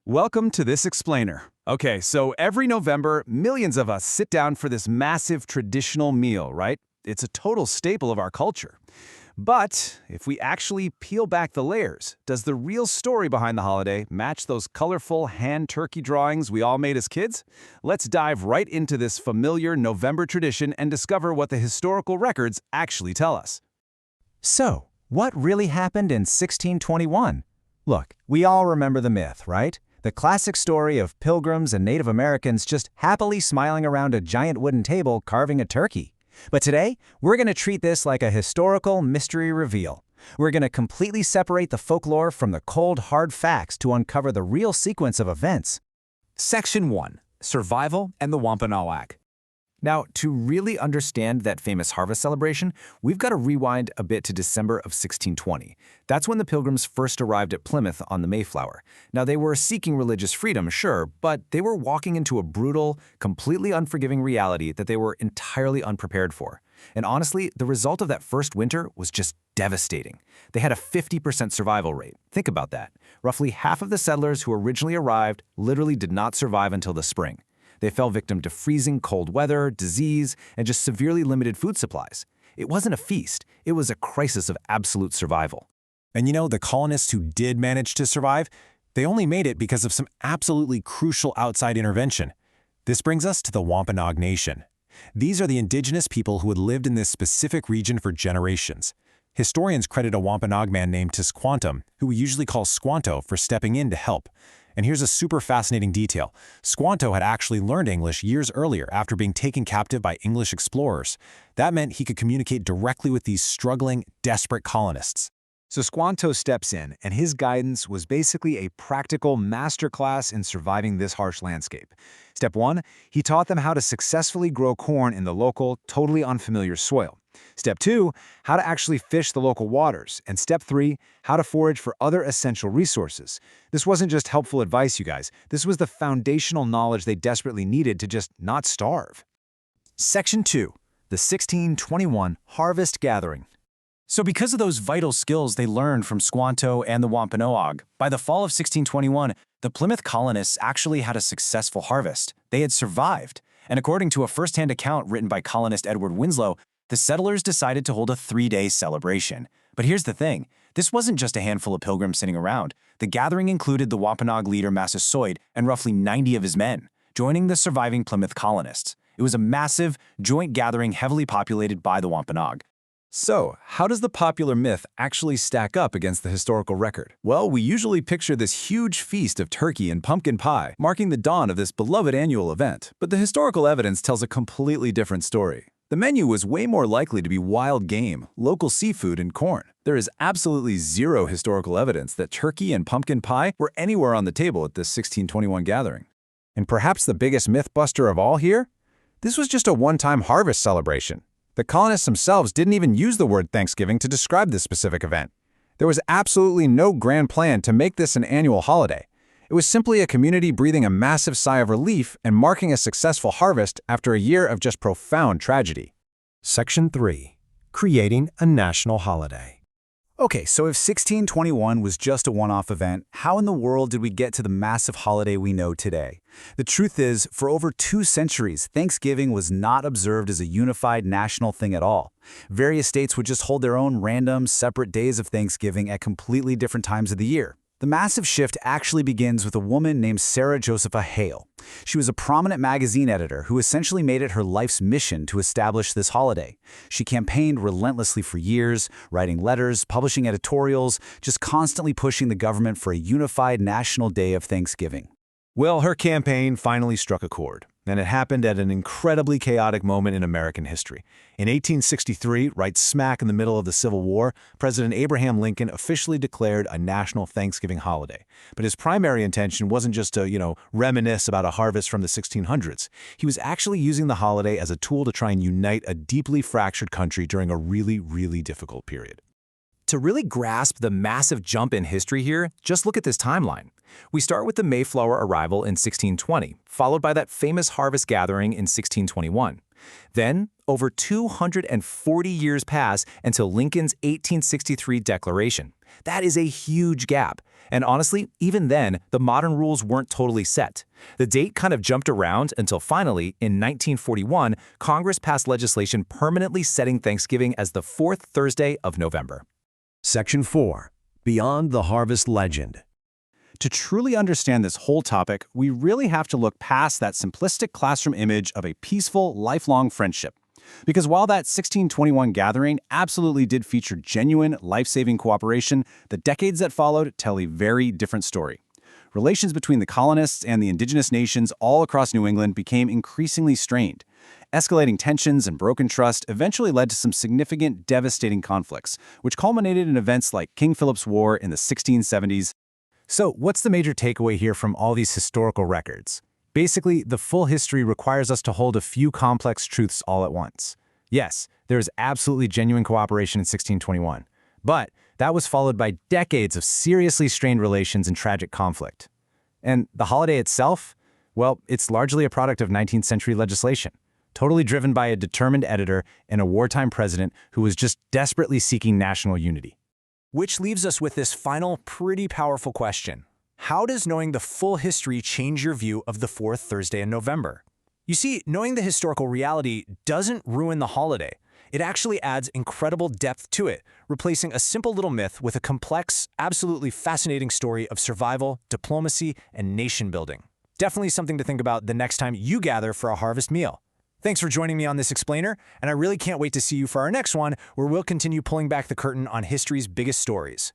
Welcome to this explainer. Okay, so every November, millions of us sit down for this massive traditional meal, right? It's a total staple of our culture. But if we actually peel back the layers, does the real story behind the holiday match those colorful hand turkey drawings we all made as kids? Let's dive right into this familiar November tradition and discover what the historical records actually tell us. So, what really happened in 1621? Look, we all remember the myth, right? The classic story of pilgrims and Native Americans just happily smiling around a giant wooden table carving a turkey. But today, we're going to treat this like a historical mystery reveal. We're going to completely separate the folklore from the cold, hard facts to uncover the real sequence of events. Section 1. Survival and the Wampanoag. Now, to really understand that famous harvest celebration, we've got to rewind a bit to December of 1620. That's when the Pilgrims first arrived at Plymouth on the Mayflower. Now, they were seeking religious freedom, sure, but they were walking into a brutal, completely unforgiving reality that they were entirely unprepared for. And honestly, the result of that first winter was just devastating. They had a 50% survival rate. Think about that. Roughly half of the settlers who originally arrived literally did not survive until the spring. They fell victim to freezing cold weather, disease, and just severely limited food supplies. It wasn't a feast, it was a crisis of absolute survival. And the colonists who did manage to survive, they only made it because of some absolutely crucial outside intervention. This brings us to the Wampanoag Nation. These are the indigenous people who had lived in this specific region for generations. Historians credit a Wampanoag man named Squanto, who we usually call Squanto, for stepping in to help. And here's a super fascinating detail. Squanto had actually learned English years earlier after being taken captive by English explorers. That meant he could communicate directly with these struggling, desperate colonists. So Squanto steps in, and his guidance was basically a practical masterclass in surviving this harsh landscape. Step 1, he taught them how to successfully grow corn in the local, totally unfamiliar soil. Step 2, how to actually fish the local waters. And Step 3, how to forage for other essential resources. This wasn't just helpful advice, you guys. This was the foundational knowledge they desperately needed to just not starve. Section 2. The 1621 Harvest Gathering. So because of those vital skills they learned from Squanto and the Wampanoag, by the fall of 1621, the Plymouth colonists actually had a successful harvest. They had survived. And according to a first-hand account written by colonist Edward Winslow, the settlers decided to hold a 3-day celebration. But here's the thing. This wasn't just a handful of pilgrims sitting around. The gathering included the Wampanoag leader Massasoit and roughly 90 of his men, joining the surviving Plymouth colonists. It was a massive, joint gathering heavily populated by the Wampanoag. So, how does the popular myth actually stack up against the historical record? Well, we usually picture this huge feast of turkey and pumpkin pie, marking the dawn of this beloved annual event. But the historical evidence tells a completely different story. The menu was way more likely to be wild game, local seafood, and corn. There is absolutely zero historical evidence that turkey and pumpkin pie were anywhere on the table at this 1621 gathering. And perhaps the biggest myth-buster of all here? This was just a one-time harvest celebration. The colonists themselves didn't even use the word Thanksgiving to describe this specific event. There was absolutely no grand plan to make this an annual holiday. It was simply a community breathing a massive sigh of relief and marking a successful harvest after a year of just profound tragedy. Section 3. Creating a national holiday. Okay, so if 1621 was just a one-off event, how in the world did we get to the massive holiday we know today? The truth is, for over 2 centuries, Thanksgiving was not observed as a unified national thing at all. Various states would just hold their own random, separate days of Thanksgiving at completely different times of the year. The massive shift actually begins with a woman named Sarah Josepha Hale. She was a prominent magazine editor who essentially made it her life's mission to establish this holiday. She campaigned relentlessly for years, writing letters, publishing editorials, just constantly pushing the government for a unified national day of Thanksgiving. Well, her campaign finally struck a chord, and it happened at an incredibly chaotic moment in American history. In 1863, right smack in the middle of the Civil War, President Abraham Lincoln officially declared a national Thanksgiving holiday. But his primary intention wasn't just to, reminisce about a harvest from the 1600s. He was actually using the holiday as a tool to try and unite a deeply fractured country during a really, really difficult period. To really grasp the massive jump in history here, just look at this timeline. We start with the Mayflower arrival in 1620, followed by that famous harvest gathering in 1621. Then, over 240 years pass until Lincoln's 1863 Declaration. That is a huge gap. And honestly, even then, the modern rules weren't totally set. The date kind of jumped around until finally, in 1941, Congress passed legislation permanently setting Thanksgiving as the fourth Thursday of November. Section 4. Beyond the Harvest Legend. To truly understand this whole topic, we really have to look past that simplistic classroom image of a peaceful, lifelong friendship. Because while that 1621 gathering absolutely did feature genuine, life-saving cooperation, the decades that followed tell a very different story. Relations between the colonists and the indigenous nations all across New England became increasingly strained. Escalating tensions and broken trust eventually led to some significant, devastating conflicts, which culminated in events like King Philip's War in the 1670s. So, what's the major takeaway here from all these historical records? Basically, the full history requires us to hold a few complex truths all at once. Yes, there is absolutely genuine cooperation in 1621, but that was followed by decades of seriously strained relations and tragic conflict. And the holiday itself? Well, it's largely a product of 19th century legislation, totally driven by a determined editor and a wartime president who was just desperately seeking national unity. Which leaves us with this final, pretty powerful question. How does knowing the full history change your view of the fourth Thursday in November? You see, knowing the historical reality doesn't ruin the holiday. It actually adds incredible depth to it, replacing a simple little myth with a complex, absolutely fascinating story of survival, diplomacy, and nation building. Definitely something to think about the next time you gather for a harvest meal. Thanks for joining me on this explainer, and I really can't wait to see you for our next one, where we'll continue pulling back the curtain on history's biggest stories.